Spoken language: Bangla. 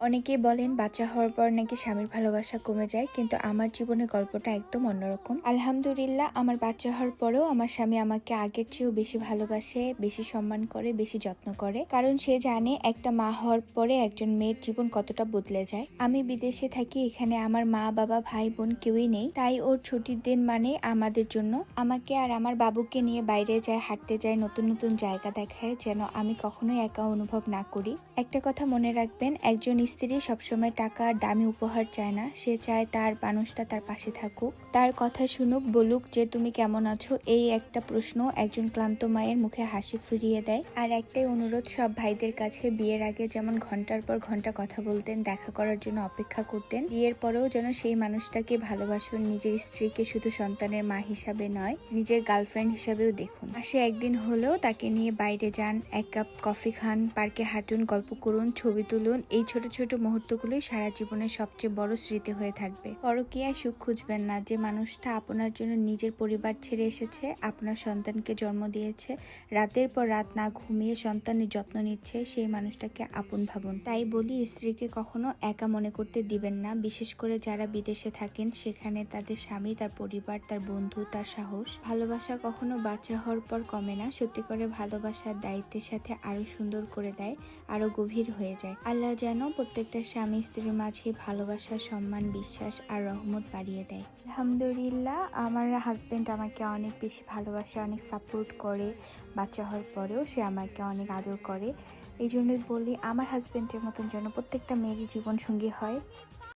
অনেকেই বলেন বাচ্চা হওয়ার পর নাকি স্বামীর ভালোবাসা কমে যায়, কিন্তু আমার জীবনে গল্পটা একদম অন্যরকম। আলহামদুলিল্লাহ, আমার বাচ্চা হওয়ার পরেও আমার স্বামী আমাকে আগের চেয়েও বেশি ভালোবাসে, বেশি সম্মান করে, বেশি যত্ন করে। কারণ সে জানে একটা মা হওয়ার পরে একজন মেয়ের জীবন কতটা বদলে যায়। আমি বিদেশে থাকি, এখানে আমার মা বাবা ভাই বোন কেউই নেই, তাই ওর ছুটির দিন মানে আমাদের জন্য আমাকে আর আমার বাবুকে নিয়ে বাইরে যায়, হাঁটতে যায়, নতুন নতুন জায়গা দেখায়, যেন আমি কখনোই একা অনুভব না করি। একটা কথা মনে রাখবেন, একজন স্ত্রী সবসময় টাকা আর দামি উপহার চায় না, সে চায় তার মানুষটা তার পাশে থাকুক, তার কথা শুনুক, বলুক যে তুমি কেমন আছো। এই একটা প্রশ্ন একজন ক্লান্ত মায়ের মুখে হাসি ফিরিয়ে দেয়। আর একটাই অনুরোধ সব ভাইদের কাছে, বিয়ের আগে যেমন ঘন্টার পর ঘন্টা কথা বলতেন, দেখা করার জন্য অপেক্ষা করতেন, বিয়ের পরেও যেন সেই মানুষটাকে ভালোবাসুন। নিজের স্ত্রীকে শুধু সন্তানের মা হিসাবে নয়, নিজের গার্লফ্রেন্ড হিসাবেও দেখুন। মাসে একদিন হলেও তাকে নিয়ে বাইরে যান, এক কাপ কফি খান, পার্কে হাঁটুন, গল্প করুন, ছবি তুলুন। এই ছোট ছোট মুহূর্তগুলোই সারা জীবনের সবচেয়ে বড় স্মৃতি হয়ে থাকবে। পরকীয়ায় সুখ খুঁজবেন না। যে মানুষটা আপনার জন্য নিজের পরিবার ছেড়ে এসেছে, আপনার সন্তানকে জন্ম দিয়েছে, রাতের পর রাত না ঘুমিয়ে সন্তানের যত্ন নিচ্ছে, সেই মানুষটাকে আপন ভাবুন। তাই বলি, স্ত্রীকে কখনো একা মনে করতে দিবেন না। বিশেষ করে যারা বিদেশে থাকেন, সেখানে তাদের স্বামী, তার পরিবার, তার বন্ধু, তার সাহস। ভালোবাসা কখনো বাচ্চা হওয়ার পর কমে না। সত্যি করে ভালোবাসার দায়িত্বের সাথে আরো সুন্দর করে দেয়, আরো গভীর হয়ে যায়। আল্লাহ যেন প্রত্যেকটা স্বামী স্ত্রীর মাঝে ভালোবাসা, সম্মান, বিশ্বাস আর রহমত বাড়িয়ে দেয়। আলহামদুলিল্লাহ, আমার হাজবেন্ড আমাকে অনেক বেশি ভালোবাসে, অনেক সাপোর্ট করে। বাচ্চা হওয়ার পরেও সে আমাকে অনেক আদর করে। এই জন্যই বলি, আমার হাজবেন্ডের মতন যেন প্রত্যেকটা মেয়েরই জীবন সঙ্গী হয়।